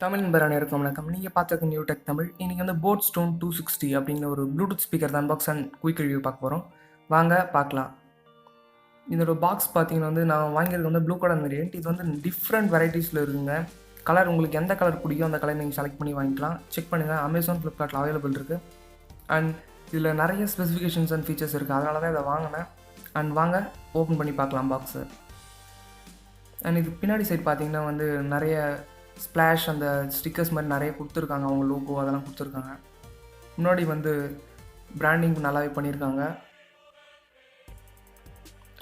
தமிழ் நண்பர் அனைவருக்கும் வணக்கம். நீங்கள் பார்த்துருக்க நியூ டெக் தமிழ். இன்றைக்கி வந்து போட் ஸ்டோன் 260 அப்படிங்கிற ஒரு ப்ளூடூத் ஸ்பீக்கர் தான் பாக்ஸ் அண்ட் குயிக் ரிவ்யூ பார்க்க போகிறோம். வாங்க பார்க்கலாம். இதோட பாக்ஸ் பார்த்தீங்கன்னா வந்து நான் வாங்கியிருக்க வந்து ப்ளூ கலர் வேரியன்ட். இது வந்து டிஃப்ரெண்ட் வெரைட்டிஸில் இருக்குங்க. கலர் உங்களுக்கு எந்த கலர் பிடிக்கும் அந்த கலர் நீங்கள் செலக்ட் பண்ணி வாங்கிக்கலாம். செக் பண்ணுங்கள், அமேசான் ஃப்ளிப்கார்ட்டில் அவைலபிள் இருக்குது. அண்ட் இதில் நிறைய ஸ்பெசிஃபிகேஷன்ஸ் அண்ட் ஃபீச்சர்ஸ் இருக்குது, அதனால தான் இதை வாங்கினேன். அண்ட் வாங்க ஓப்பன் பண்ணி பார்க்கலாம் பாக்ஸு. அண்ட் இது பின்னாடி சைட் பார்த்தீங்கன்னா வந்து நிறைய ஸ்ப்ளாஷ் அந்த ஸ்டிக்கர்ஸ் மாதிரி நிறைய கொடுத்துருக்காங்க, அவங்க லோகோ அதெல்லாம் கொடுத்துருக்காங்க. முன்னாடி வந்து பிராண்டிங் நல்லாவே பண்ணியிருக்காங்க.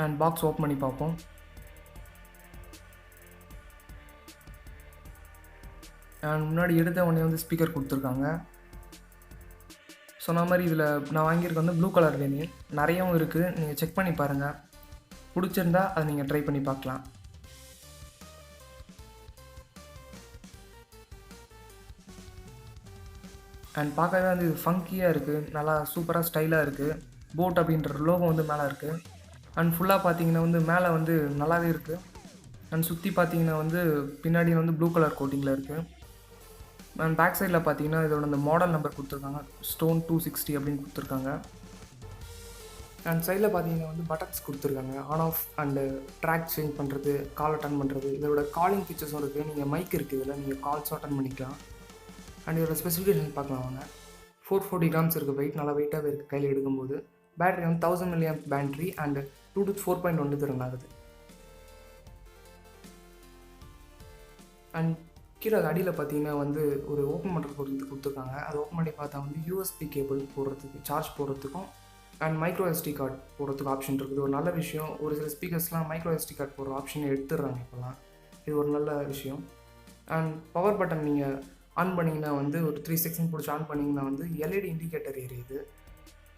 அண்ட் பாக்ஸ் ஓப்பன் பண்ணி பார்ப்போம். அண்ட் முன்னாடி எடுத்த உடனே வந்து ஸ்பீக்கர் கொடுத்துருக்காங்க. சொன்ன மாதிரி இதில் நான் வாங்கியிருக்க வந்து ப்ளூ கலர் வேரியன்ட் நிறையவும் இருக்குது, நீங்கள் செக் பண்ணி பாருங்கள். பிடிச்சிருந்தா அதை நீங்கள் ட்ரை பண்ணி பார்க்கலாம். அண்ட் பார்க்கவே வந்து இது ஃபங்கியாக இருக்குது, நல்லா சூப்பராக ஸ்டைலாக இருக்குது. போட் அப்படின்ற லோகோ வந்து மேலே இருக்குது. அண்ட் ஃபுல்லாக பார்த்தீங்கன்னா வந்து மேலே வந்து நல்லாவே இருக்குது. அண்ட் சுற்றி பார்த்தீங்கன்னா வந்து பின்னாடி வந்து ப்ளூ கலர் கோட்டிங்கில் இருக்குது. அண்ட் பேக் சைடில் பார்த்தீங்கன்னா இதோட அந்த மாடல் நம்பர் கொடுத்துருக்காங்க, ஸ்டோன் 260 அப்படின்னு கொடுத்துருக்காங்க. அண்ட் சைடில் பார்த்தீங்கன்னா வந்து பட்டன்ஸ் கொடுத்துருக்காங்க, on off and track change பண்ணுறது, கால் அட்டன் பண்ணுறது. இதோட காலிங் ஃபீச்சர்ஸும் இருக்குது. நீங்கள் மைக் இருக்குது, இதில் நீங்கள் கால்ஸும் அட்டன் பண்ணிக்கலாம். அண்ட் இதோட ஸ்பெசிஃபிகேஷன் பார்க்கலாம் வாங்க. 440 கிராம்ஸ் இருக்குது வெயிட், நல்லா வெயிட்டாகவே இருக்குது கையில் எடுக்கும்போது. பேட்டரி வந்து 1000 mAh battery and Bluetooth 4.1 run ஆகுது. அண்ட் கீழே அடியில் பார்த்தீங்கன்னா வந்து ஒரு ஓப்பன் பண்ணுறது கொடுத்துருக்காங்க. அது ஓப்பன் பண்ணி பார்த்தா வந்து யூஎஸ்பி கேபிள் போடுறதுக்கு, சார்ஜ் போடுறதுக்கும் அண்ட் மைக்ரோ எஸ்டி கார்டு போடுறதுக்கு ஆப்ஷன் இருக்குது. ஒரு நல்ல விஷயம். ஒரு சில ஸ்பீக்கர்ஸ்லாம் மைக்ரோ எஸ்டி கார்டு போடுற ஆப்ஷனை எடுத்துடுறாங்க இப்போலாம். இது ஒரு நல்ல விஷயம். அண்ட் பவர் பட்டன் நீங்கள் ஆன் பண்ணிங்கன்னா வந்து ஒரு 3 செகண்ட் பிடிச்சி ஆன் பண்ணிங்கன்னா வந்து எல்இடி இண்டிகேட்டர் எரியுது.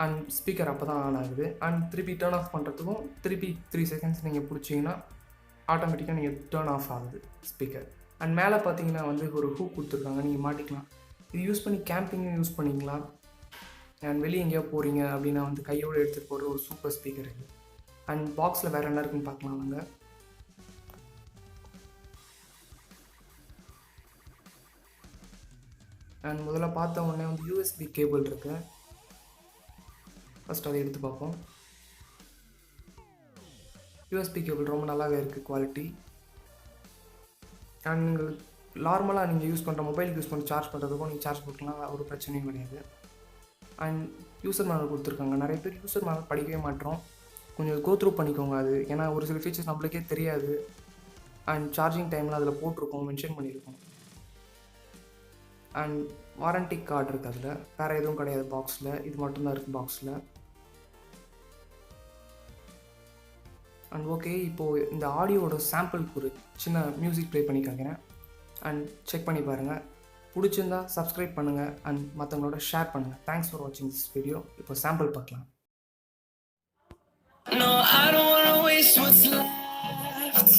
அண்ட் ஸ்பீக்கர் அப்போ தான் ஆன் ஆகுது. அண்ட் திருப்பி டேர்ன் ஆஃப் பண்ணுறதுக்கும் திருப்பி 3 செகண்ட்ஸ் நீங்கள் பிடிச்சிங்கன்னா ஆட்டோமேட்டிக்காக நீங்கள் டேர்ன் ஆஃப் ஆகுது ஸ்பீக்கர். அண்ட் மேலே பார்த்தீங்கன்னா வந்து ஒரு ஹூக் கொடுத்துருக்காங்க, நீங்கள் மாட்டிக்கலாம். இது யூஸ் பண்ணி கேம்பிங்கும் யூஸ் பண்ணிக்கலாம். அண்ட் வெளியே எங்கேயோ போகிறீங்க அப்படின்னா வந்து கையோடு எடுத்துகிட்டு போகிற ஒரு சூப்பர் ஸ்பீக்கர் இருக்குது. அண்ட் பாக்ஸில் வேறு என்ன இருக்குன்னு பார்க்கலாம் வாங்க. அண்ட் முதல்ல பார்த்த உடனே வந்து யூஎஸ்பி கேபிள் இருக்குது. ஃபஸ்ட் அதை எடுத்து பார்ப்போம். யூஎஸ்பி கேபிள் ரொம்ப நல்லாவே இருக்குது, குவாலிட்டி. அண்ட் நீங்கள் நார்மலாக நீங்கள் யூஸ் பண்ணுற மொபைலுக்கு யூஸ் பண்ணி சார்ஜ் பண்ணுறதுக்கும் நீங்கள் சார்ஜ் போட்டுக்கலாம், ஒரு பிரச்சனையும் கிடையாது. அண்ட் யூசர் மேனுவல் கொடுத்துருக்காங்க. நிறைய பேர் யூசர் மேனுவல் படிக்கவே மாட்டோம், கொஞ்சம் கோ த்ரூ பண்ணிக்கோங்க. அது ஏன்னா ஒரு சில ஃபீச்சர்ஸ் நம்மளுக்கே தெரியாது. அண்ட் சார்ஜிங் டைமில் அதில் போட்டிருக்கோம், மென்ஷன் பண்ணியிருக்கோம். அண்ட் வாரண்டி கார்டு இருக்குது அதில், வேறு எதுவும் கிடையாது பாக்ஸில், இது மட்டும்தான் இருக்குது பாக்ஸில். அண்ட் ஓகே, இப்போது இந்த ஆடியோட சாம்பிளுக்கு ஒரு சின்ன மியூசிக் ப்ளே பண்ணி காக்கிறேன். அண்ட் செக் பண்ணி பாருங்கள். பிடிச்சிருந்தா சப்ஸ்கிரைப் பண்ணுங்கள் அண்ட் மற்றவங்களோட ஷேர் பண்ணுங்கள். தேங்க்ஸ் ஃபார் வாட்சிங் திஸ் வீடியோ. இப்போ சாம்பிள் பார்க்கலாம். No, I don't wanna waste what's left.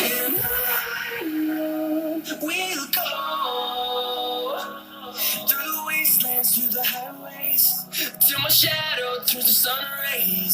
And we'll go through the wastelands, through the highways, till my shadow turns to sun rays.